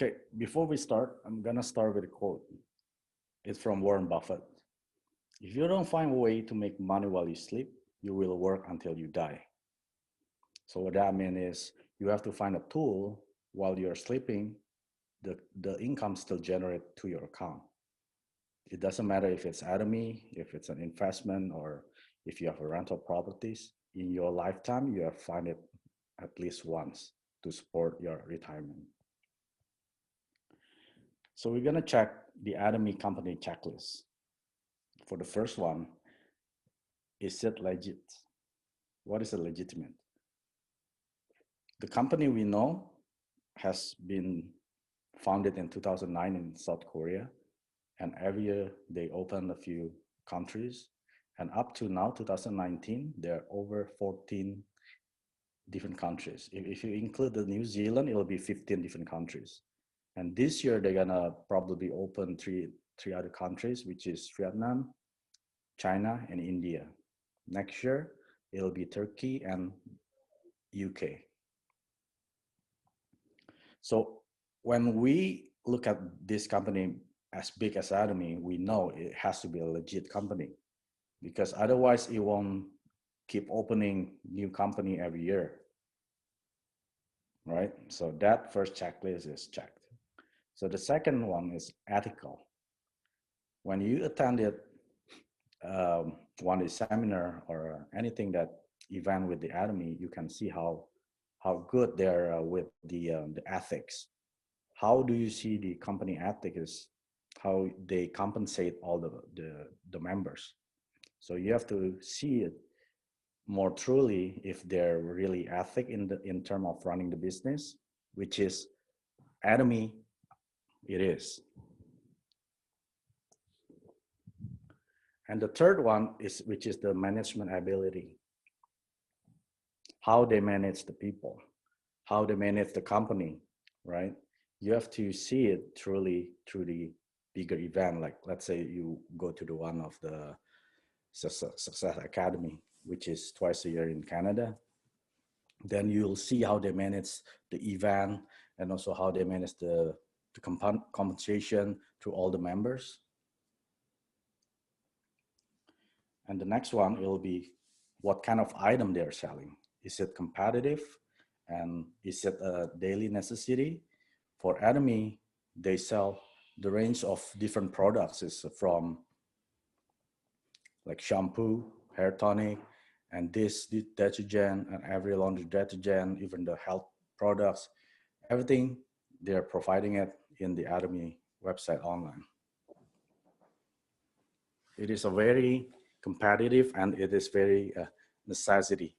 Okay, before we start, I'm gonna start with a quote. It's from Warren Buffett. If you don't find a way to make money while you sleep, you will work until you die. So what that means is you have to find a tool while you're sleeping, the income still generate to your account. It doesn't matter if it's ATOMY, if it's an investment, or if you have a rental properties. In your lifetime, you have to find it at least once to support your retirement. So we're gonna check the ATOMY company checklist. For the first one, is it legit? What is a legitimate? The company we know has been founded in 2009 in South Korea, and every year they open a few countries, and up to now 2019 there are over 14 different countries. If you include the New Zealand, it'll be 15 different countries. And this year they're gonna probably open three other countries, which is Vietnam, China, and India. Next year it'll be Turkey and UK. So when we look at this company as big as ATOMY, we know it has to be a legit company, because otherwise it won't keep opening new company every year, right? So that first checklist is checked. So the second one is ethical. When you attended one seminar or anything that event with the ATOMY, you can see how good they're with the ethics. How do you see the company ethics? How they compensate all the members. So you have to see it more truly if they're really ethic in terms of running the business, which is ATOMY, it is. And the third one is, which is the management ability. How they manage the people, how they manage the company, right? You have to see it truly through the bigger event. Like, let's say you go to the one of the Success Academy, which is twice a year in Canada. Then you'll see how they manage the event and also how they manage the compensation to all the members. And the next one will be what kind of item they're selling. Is it competitive? And is it a daily necessity? For ATOMY, they sell the range of different products. Is from like shampoo, hair tonic, and this detergent, and every laundry detergent, even the health products, everything, they're providing it in the ATOMY website online. It is a very competitive and it is very necessity.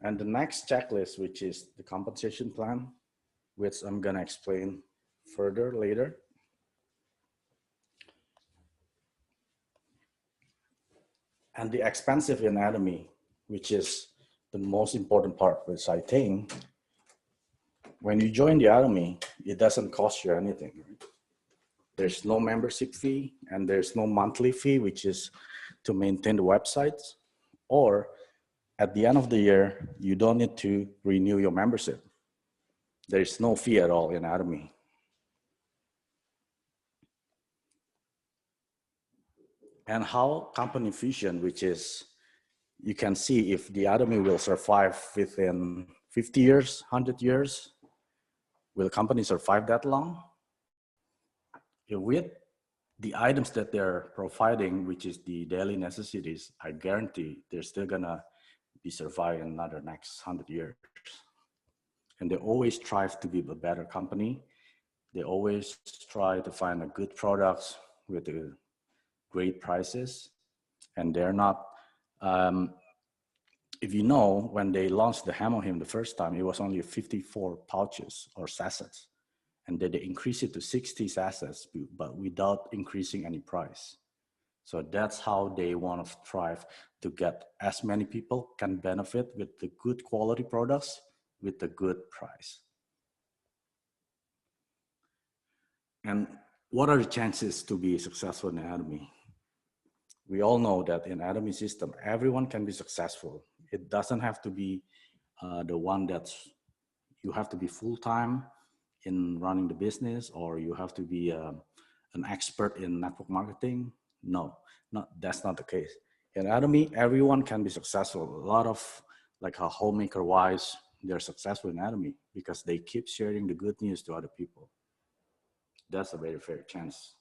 And the next checklist, which is the compensation plan, which I'm gonna explain further later. And the expensive in ATOMY, which is the most important part, which I think, when you join the ATOMY, it doesn't cost you anything. Right? There's no membership fee and there's no monthly fee, which is to maintain the websites, or at the end of the year, you don't need to renew your membership. There is no fee at all in ATOMY. And how company vision, which is, you can see if the ATOMY will survive within 50 years, 100 years, will company survive that long? With the items that they're providing, which is the daily necessities, I guarantee they're still gonna be surviving another next 100 years. And they always strive to be a better company. They always try to find a good products with the great prices. And they're not, if you know, when they launched the Hemohim the first time, it was only 54 pouches or sachets. And then they increased it to 60 sachets, but without increasing any price. So that's how they want to strive to get as many people can benefit with the good quality products with the good price. And what are the chances to be successful in ATOMY? We all know that in ATOMY system, everyone can be successful. It doesn't have to be the one that's you have to be full-time in running the business, or you have to be an expert in network marketing. No, that's not the case. In ATOMY, everyone can be successful. A lot of like a homemaker wives, they're successful in ATOMY because they keep sharing the good news to other people. That's a very fair chance.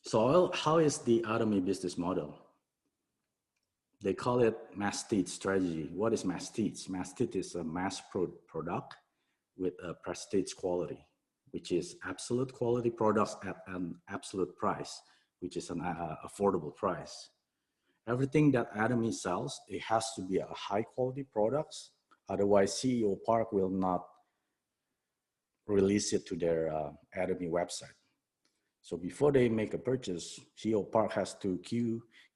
So how is the ATOMY business model? They call it masthead strategy. What is masthead? Masthead is a mass product with a prestige quality, which is absolute quality products at an absolute price, which is an affordable price. Everything that ATOMY sells, it has to be a high quality products. Otherwise, CEO Park will not release it to their ATOMY website. So before they make a purchase, CEO Park has to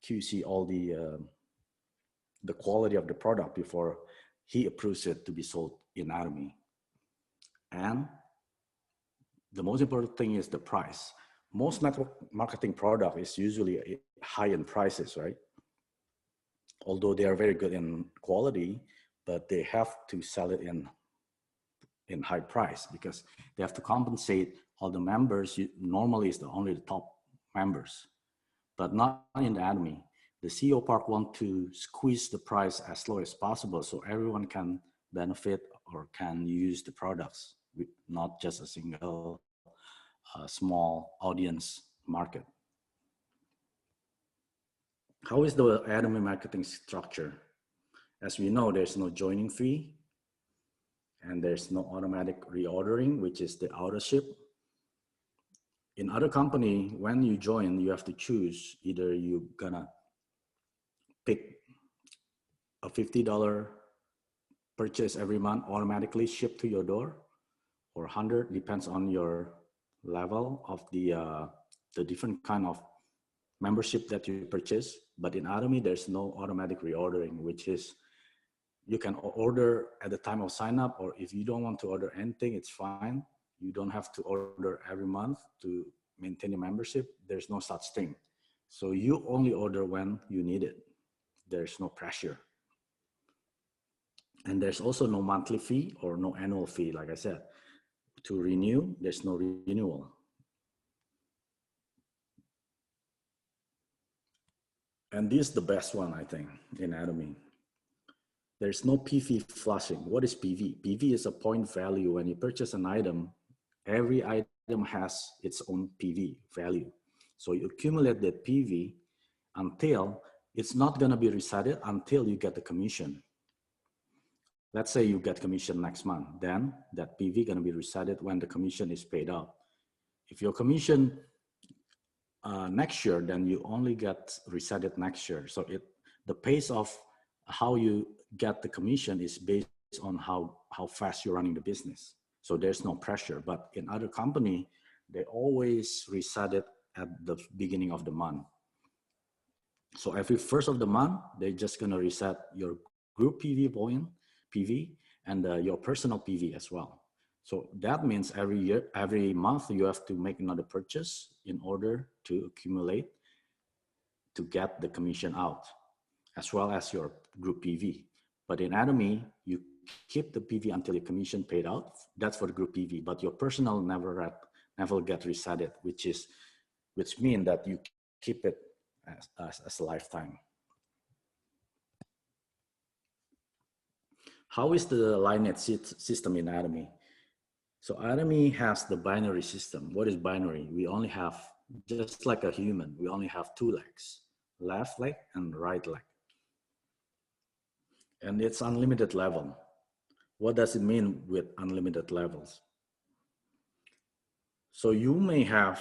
QC all the quality of the product before he approves it to be sold in ATOMY. And the most important thing is the price. Most network marketing product is usually high in prices, right? Although they are very good in quality, but they have to sell it in high price because they have to compensate all the members. Normally it's only the top members, but not in the ATOMY. The CEO Park want to squeeze the price as low as possible so everyone can benefit or can use the products, with not just a single small audience market. How is the ATOMY marketing structure? As we know, there's no joining fee and there's no automatic reordering, which is the auto ship. In other company, when you join, you have to choose either you're gonna pick a $50 purchase every month automatically shipped to your door, or 100, depends on your level of the different kind of membership that you purchase. But in ATOMY, there's no automatic reordering, which is you can order at the time of sign up, or if you don't want to order anything, it's fine. You don't have to order every month to maintain a membership. There's no such thing. So you only order when you need it. There's no pressure. And there's also no monthly fee or no annual fee. Like I said, to renew, there's no renewal. And this is the best one, I think, in ATOMY. There's no PV flushing. What is PV? PV is a point value. When you purchase an item, every item has its own PV value. So you accumulate that PV until it's not going to be resetted until you get the commission. Let's say you get commission next month, then that PV going to be resetted when the commission is paid out. If your commission next year, then you only get resetted next year. So the pace of how you get the commission is based on how fast you're running the business. So there's no pressure. But in other company, they always reset it at the beginning of the month. So every first of the month, they're just gonna reset your group PV point, PV, and your personal PV as well. So that means every month you have to make another purchase in order to accumulate to get the commission out, as well as your group PV. But in ATOMY, you keep the PV until your commission paid out. That's for the group PV, but your personal never get resetted, which means that you keep it as a lifetime. How is the LINEAGE system in ATOMY? So ATOMY has the binary system. What is binary? We only have, just like a human, we only have two legs, left leg and right leg. And it's unlimited level. What does it mean with unlimited levels? So you may have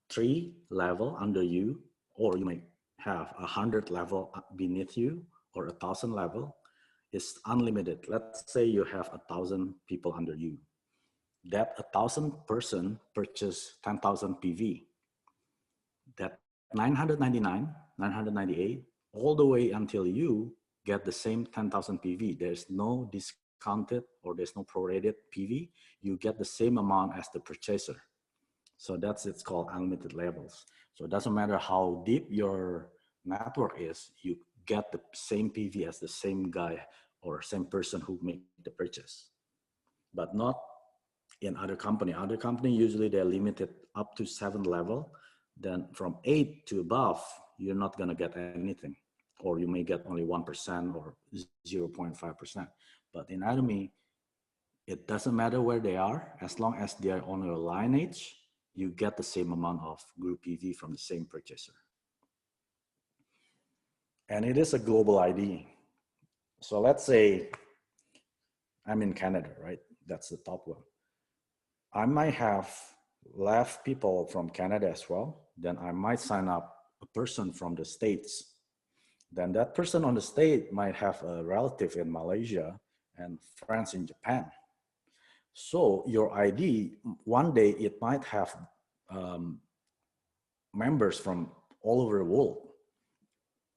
3 levels under you, or you may have 100 levels beneath you, or 1,000 levels. It's unlimited. Let's say you have 1,000 people under you. That 1,000 person purchase 10,000 PV. That 999, 998, all the way until you get the same 10,000 PV. There's no discounted or there's no prorated PV. You get the same amount as the purchaser. So it's called unlimited levels. So it doesn't matter how deep your network is, you get the same PV as the same guy or same person who make the purchase, but not in other company. Other company, usually they're limited up to 7 level. Then from 8 to above, you're not gonna get anything, or you may get only 1% or 0.5%. But in ATOMY, it doesn't matter where they are, as long as they are on your LINEAGE, you get the same amount of group PV from the same purchaser. And it is a global ID. So let's say I'm in Canada, right? That's the top one. I might have left people from Canada as well. Then I might sign up a person from the States. Then that person on the state might have a relative in Malaysia and friends in Japan. So your ID, one day it might have members from all over the world.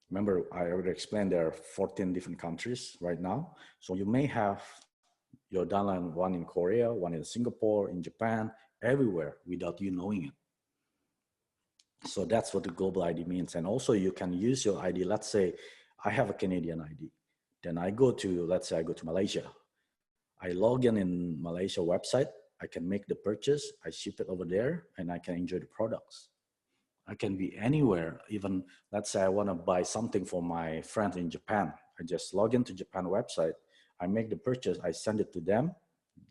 Remember, I already explained there are 14 different countries right now. So you may have your downline, one in Korea, one in Singapore, in Japan, everywhere without you knowing it. So that's what the global ID means. And also you can use your ID. Let's say I have a Canadian ID. Then I go to, let's say I go to Malaysia. I log in Malaysia website. I can make the purchase. I ship it over there and I can enjoy the products. I can be anywhere. Even let's say I want to buy something for my friend in Japan. I just log into Japan website. I make the purchase. I send it to them.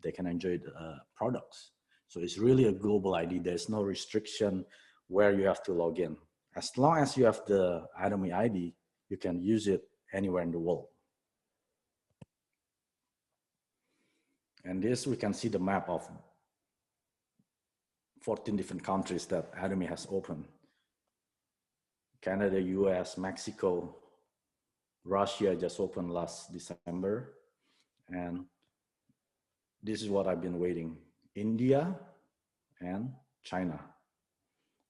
They can enjoy the products. So it's really a global ID. There's no restriction where you have to log in. As long as you have the ATOMY ID, you can use it anywhere in the world. And this, we can see the map of 14 different countries that ATOMY has opened. Canada, US, Mexico, Russia just opened last December. And this is what I've been waiting. India and China.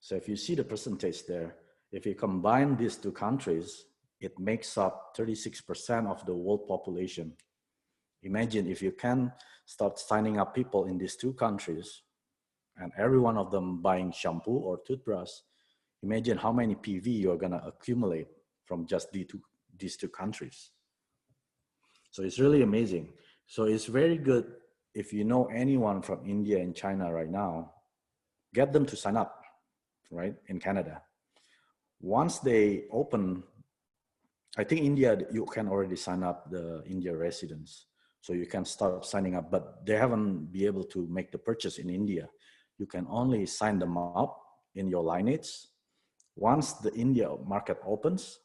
So if you see the percentage there, if you combine these two countries, it makes up 36% of the world population. Imagine if you can start signing up people in these two countries and every one of them buying shampoo or toothbrush, imagine how many PV you're gonna accumulate from just these two countries. So it's really amazing. So it's very good if you know anyone from India and China right now, get them to sign up, right, in Canada. Once they open, I think India, you can already sign up the India residents. So you can start signing up, but they haven't been able to make the purchase in India. You can only sign them up in your LINEAGE. Once the India market opens,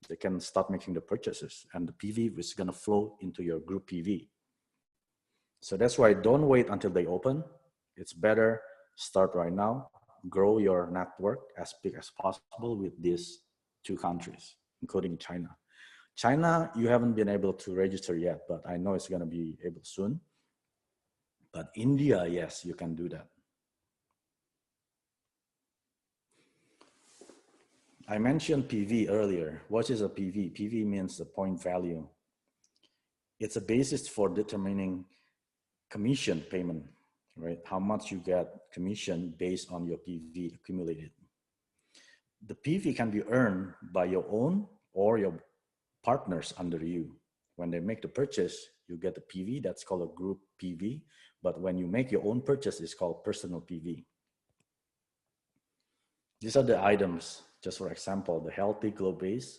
they can start making the purchases and the PV is gonna flow into your group PV. So that's why don't wait until they open. It's better start right now, grow your network as big as possible with these two countries, including China. China, you haven't been able to register yet, but I know it's gonna be able soon. But India, yes, you can do that. I mentioned PV earlier. What is a PV? PV means the point value. It's a basis for determining commission payment, right? How much you get commission based on your PV accumulated. The PV can be earned by your own or your partners under you. When they make the purchase, you get the PV, that's called a group PV. But when you make your own purchase, it's called personal PV. These are the items, just for example, the healthy glow base,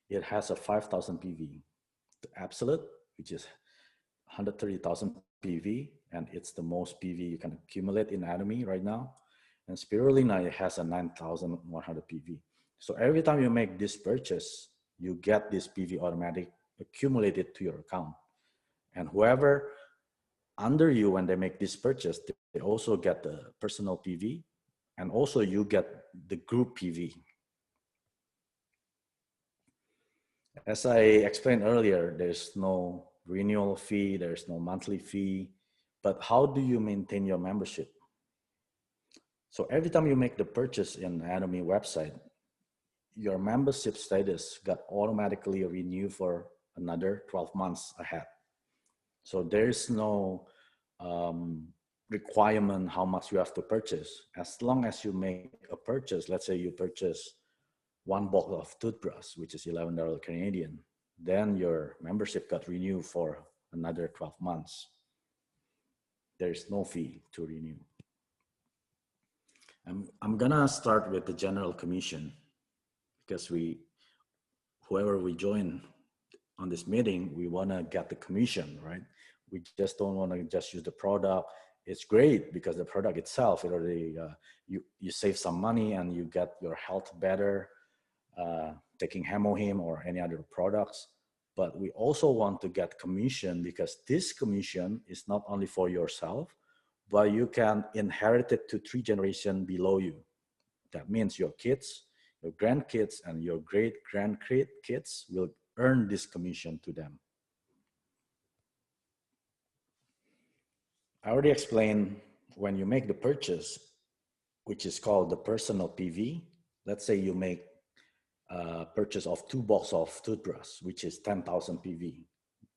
it has a 5,000 PV. The absolute, which is 130,000 PV, and it's the most PV you can accumulate in ATOMY right now. And spirulina, it has a 9,100 PV. So every time you make this purchase, you get this PV automatic accumulated to your account. And whoever under you, when they make this purchase, they also get the personal PV, and also you get the group PV. As I explained earlier, there's no renewal fee, there's no monthly fee, but how do you maintain your membership? So every time you make the purchase in ATOMY website, your membership status got automatically renewed for another 12 months ahead. So there's no requirement how much you have to purchase. As long as you make a purchase, let's say you purchase one box of toothbrush, which is $11 Canadian. then your membership got renewed for another 12 months. There is no fee to renew. I'm gonna start with the general commission, because whoever we join on this meeting, we wanna get the commission, right? We just don't wanna just use the product. It's great because the product itself, it already, you save some money and you get your health better, taking Hemohim or any other products. But we also want to get commission, because this commission is not only for yourself, but you can inherit it to 3 generations below you. That means your kids, your grandkids, and your great-grandkids will earn this commission to them. I already explained, when you make the purchase, which is called the personal PV, let's say you make a purchase of 2 boxes of toothbrush, which is 10,000 PV.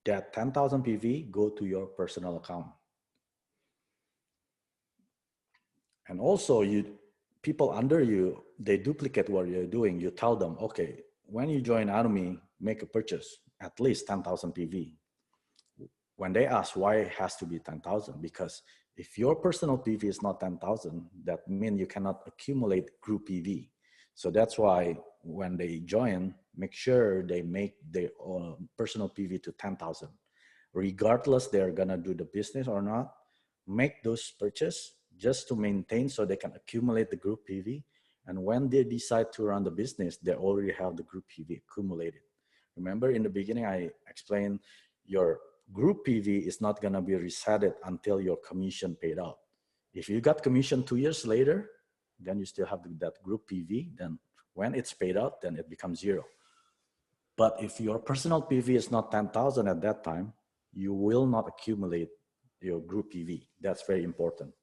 That 10,000 PV go to your personal account. And also, people under you, they duplicate what you're doing. You tell them, okay, when you join ATOMY, make a purchase, at least 10,000 PV. When they ask why it has to be 10,000, because if your personal PV is not 10,000, that means you cannot accumulate group PV. So that's why when they join, make sure they make their own personal PV to 10,000. Regardless they're gonna do the business or not, make those purchases just to maintain, so they can accumulate the group PV. And when they decide to run the business, they already have the group PV accumulated. Remember in the beginning, I explained your group PV is not gonna be resetted until your commission paid out. If you got commission 2 years later, then you still have that group PV. Then when it's paid out, then it becomes 0. But if your personal PV is not 10,000 at that time, you will not accumulate your group PV. That's very important.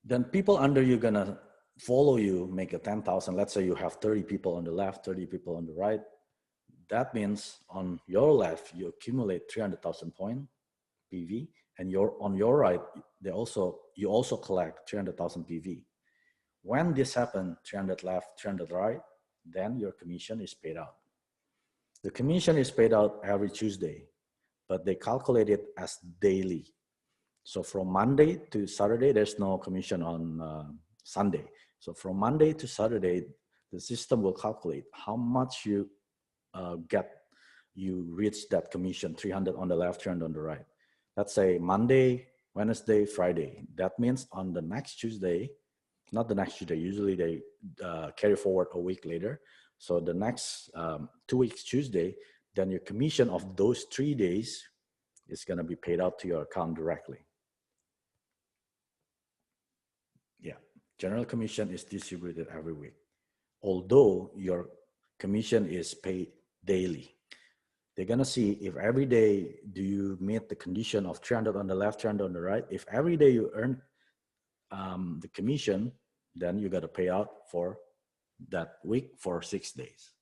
Then people under you gonna follow you, make a 10,000. Let's say you have 30 people on the left, 30 people on the right. That means on your left, you accumulate 300,000 point PV, and on your right, you also collect 300,000 PV. When this happens, 300 left, 300 right, then your commission is paid out. The commission is paid out every Tuesday, but they calculate it as daily. So from Monday to Saturday, there's no commission on Sunday. So from Monday to Saturday, the system will calculate how much you reach that commission, 300 on the left, 300 on the right. Let's say Monday, Wednesday, Friday. That means on the next Tuesday, not the next Tuesday, usually they carry forward a week later. So the next 2 weeks Tuesday, then your commission of those 3 days is gonna be paid out to your account directly. Yeah, general commission is distributed every week. Although your commission is paid daily. They're gonna see if every day do you meet the condition of 300 on the left, 300 on the right. If every day you earn the commission, then you gotta pay out for that week for 6 days.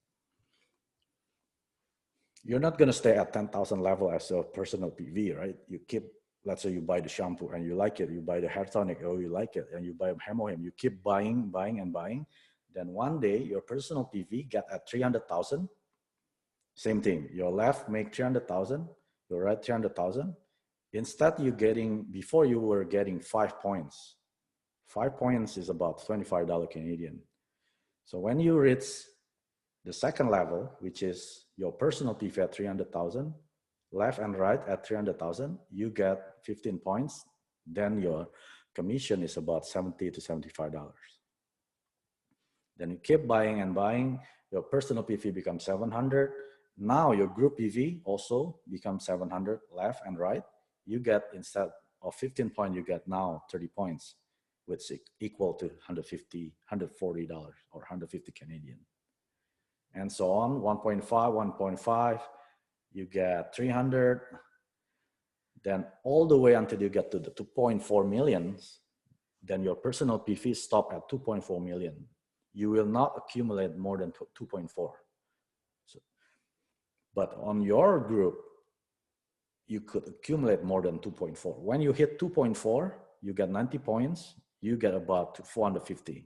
You're not gonna stay at 10,000 level as a personal PV, right? You keep, let's say you buy the shampoo and you like it, you buy the hair tonic, oh, you like it, and you buy Hemohim, you keep buying and buying. Then one day your personal PV get at 300,000. Same thing, your left make 300,000, your right 300,000. Instead before you were getting 5 points. 5 points is about $25 Canadian. So when you reach the second level, which is your personal PV at 300,000, left and right at 300,000, you get 15 points. Then your commission is about $70 to $75. Then you keep buying and buying, your personal PV becomes 700. Now your group PV also becomes 700 left and right. You get, instead of 15 points, you get now 30 points, which is equal to $140 or 150 Canadian. And so on, 1.5, you get 300. Then all the way until you get to the 2.4 million, then your personal PV stop at 2.4 million. You will not accumulate more than 2.4. So, but on your group, you could accumulate more than 2.4. When you hit 2.4, you get 90 points, you get about $450.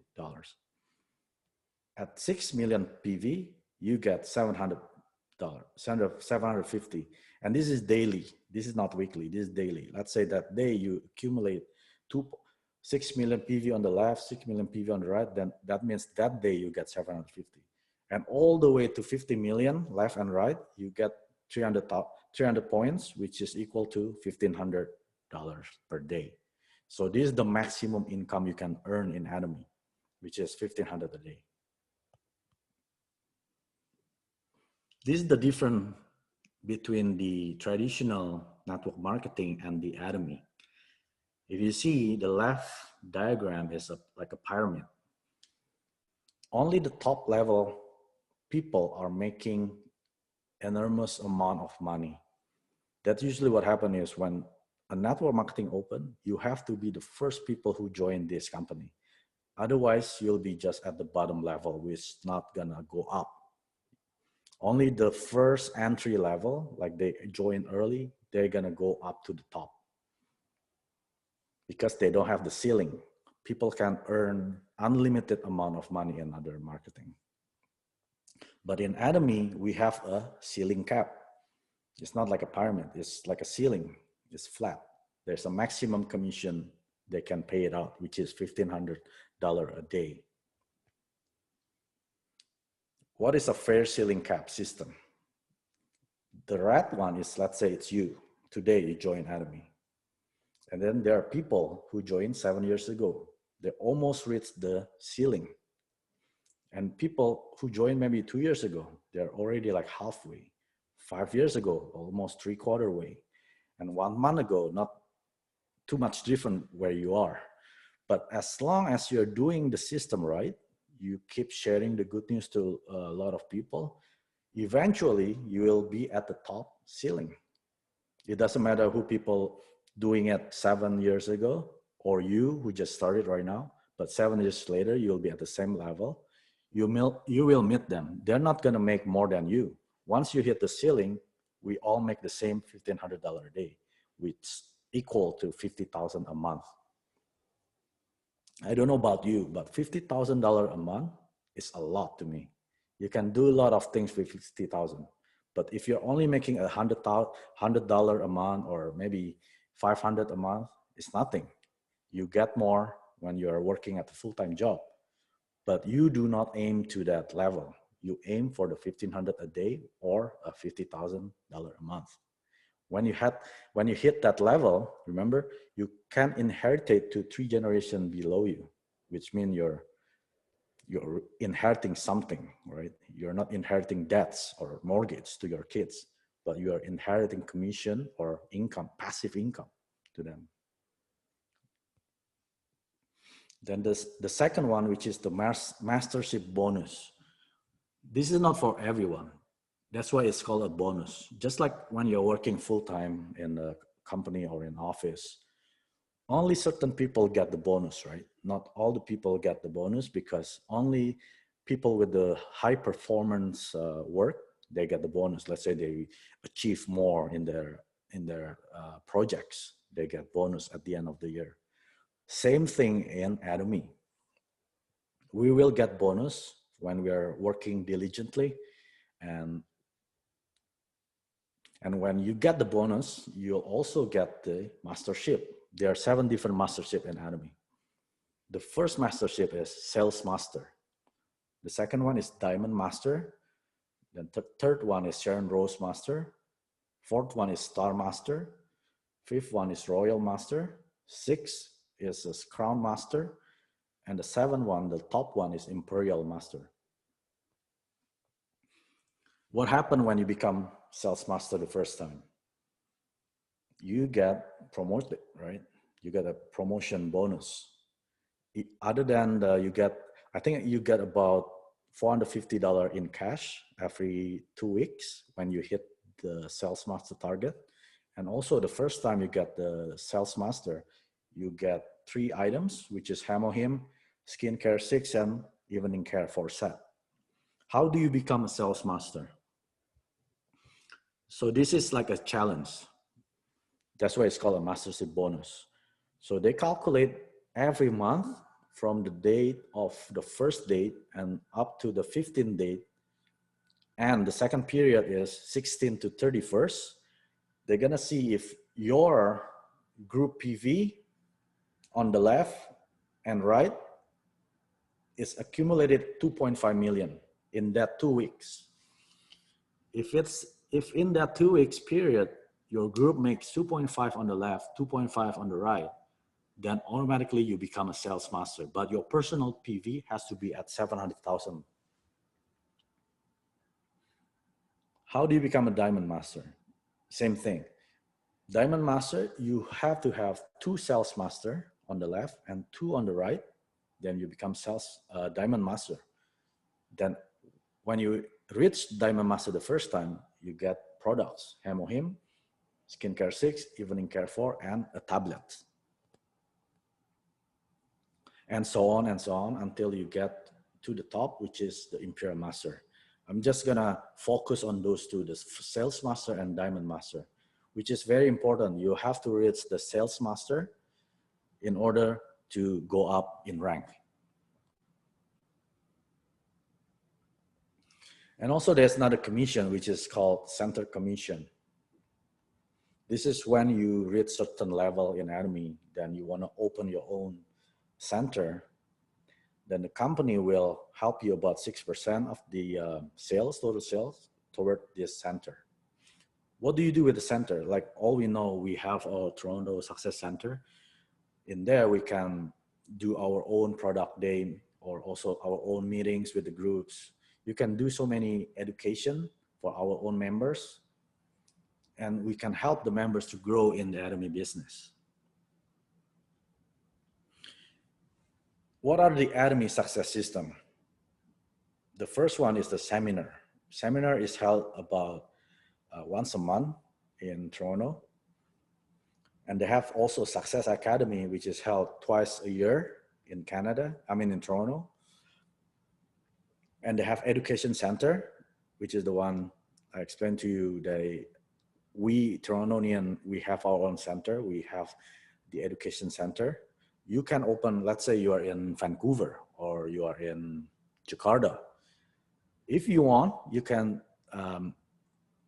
At 6 million PV, you get $700, 750. And this is daily. This is not weekly, this is daily. Let's say that day you accumulate 6 million PV on the left, 6 million PV on the right, then that means that day you get 750. And all the way to 50 million left and right, you get 300 points, which is equal to $1,500 per day. So this is the maximum income you can earn in ATOMY, which is $1,500 a day. This is the difference between the traditional network marketing and the ATOMY. If you see, the left diagram is like a pyramid. Only the top level people are making enormous amount of money. That's usually what happens is when a network marketing open, you have to be the first people who join this company. Otherwise, you'll be just at the bottom level, which is not gonna go up. Only the first entry level, like they join early, they're gonna go up to the top because they don't have the ceiling. People can earn unlimited amount of money in other marketing. But in ATOMY, we have a ceiling cap. It's not like a pyramid, it's like a ceiling, it's flat. There's a maximum commission they can pay it out, which is $1,500 a day. What is a fair ceiling cap system? The red one is, let's say it's you. Today you join ATOMY. And then there are people who joined 7 years ago. They almost reached the ceiling. And people who joined maybe 2 years ago, they're already like halfway. 5 years ago, almost 3/4 way. And 1 month ago, not too much different where you are. But as long as you're doing the system right, you keep sharing the good news to a lot of people, eventually you will be at the top ceiling. It doesn't matter who people doing it 7 years ago or you who just started right now, but 7 years later, you'll be at the same level. You will meet them. They're not gonna make more than you. Once you hit the ceiling, we all make the same $1,500 a day, which equal to $50,000 a month. I don't know about you, but $50,000 a month is a lot to me. You can do a lot of things with $50,000, but if you're only making $100 a month or maybe $500 a month, it's nothing. You get more when you're working at a full-time job, but you do not aim to that level. You aim for the $1,500 a day or a $50,000 a month. When you hit that level, remember, you can inherit it to 3 generations below you, which means you're inheriting something, right? You're not inheriting debts or mortgage to your kids, but you are inheriting commission or income, passive income to them. Then the second one, which is the mastership bonus. This is not for everyone. That's why it's called a bonus. Just like when you're working full-time in a company or in office, only certain people get the bonus, right? Not all the people get the bonus because only people with the high performance work, they get the bonus. Let's say they achieve more in their projects, they get bonus at the end of the year. Same thing in ATOMY. We will get bonus when we are working diligently, and when you get the bonus, you'll also get the mastership. There are 7 different mastership in ATOMY. The first mastership is Sales Master. The second one is Diamond Master. Then the third one is Sharon Rose Master. Fourth one is Star Master. Fifth one is Royal Master. Sixth is a Crown Master. And the seventh one, the top one, is Imperial Master. What happened when you become Sales Master the first time? You get promoted, right? You get a promotion bonus. Other than I think you get about $450 in cash every 2 weeks when you hit the Sales Master target. And also the first time you get the Sales Master, you get 3 items, which is Hemohim, Skincare 6, and Evening Care 4 set. How do you become a Sales Master? So this is like a challenge. That's why it's called a mastership bonus. So they calculate every month from the date of the first date and up to the 15th date, And the second period is 16 to 31st. They're gonna see if your group PV on the left and right is accumulated 2.5 million in that 2 weeks. If in that 2 weeks period, your group makes 2.5 on the left, 2.5 on the right, then automatically you become a sales master. But your personal PV has to be at 700,000. How do you become a diamond master? Same thing. Diamond master, you have to have 2 sales master on the left and 2 on the right. Then you become diamond master. Then when you reach diamond master the first time, you get products, Hemohim, Skincare 6, Evening Care 4, and a tablet. And so on until you get to the top, which is the Imperial Master. I'm just gonna focus on those two, the Sales Master and Diamond Master, which is very important. You have to reach the Sales Master in order to go up in rank. And also there's another commission, which is called Center Commission. This is when you reach certain level in ATOMY, then you wanna open your own center, then the company will help you about 6% of the total sales toward this center. What do you do with the center? Like all we know, we have our Toronto Success Center. In there, we can do our own product day or also our own meetings with the groups. You can do so many education for our own members, and we can help the members to grow in the ATOMY business. What are the ATOMY success system? The first one is the seminar. Seminar is held about once a month in Toronto. And they have also Success Academy, which is held twice a year in Canada, in Toronto. And they have Education Center, which is the one I explained to you. We Torontonian, we have our own center. We have the Education Center. You can open, let's say you are in Vancouver or you are in Jakarta. If you want, you can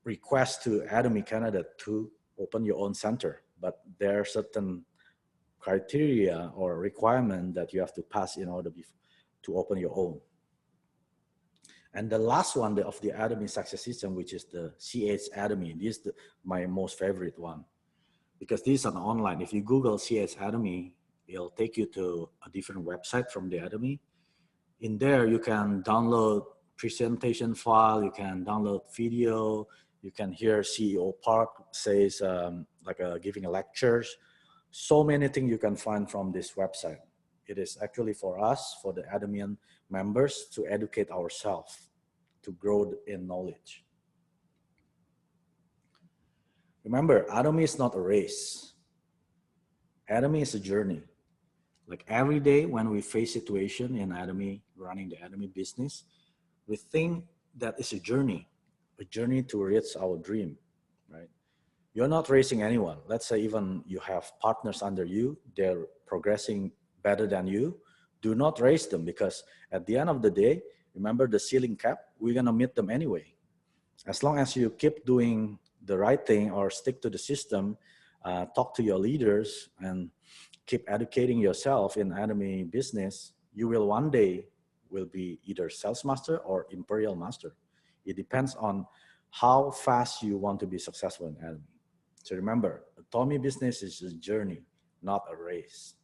request to ATOMY Canada to open your own center, but there are certain criteria or requirement that you have to pass in order to open your own. And the last one of the ATOMY success system, which is the CH ATOMY, this is my most favorite one, because this is an online. If you Google CH ATOMY, it'll take you to a different website from the ATOMY. In there, you can download presentation file, you can download video, you can hear CEO Park says, giving lectures. So many things you can find from this website. It is actually for us, for the ATOMYan members, to educate ourselves, to grow in knowledge. Remember, ATOMY is not a race. ATOMY is a journey. Like every day when we face situation in ATOMY, running the ATOMY business, we think that it's a journey to reach our dream, right? You're not racing anyone. Let's say even you have partners under you, they're progressing better than you. Do not race them, because at the end of the day, remember the ceiling cap, we're gonna meet them anyway. As long as you keep doing the right thing or stick to the system, talk to your leaders and keep educating yourself in ATOMY business, you will one day will be either sales master or imperial master. It depends on how fast you want to be successful in ATOMY. So remember, ATOMY business is a journey, not a race.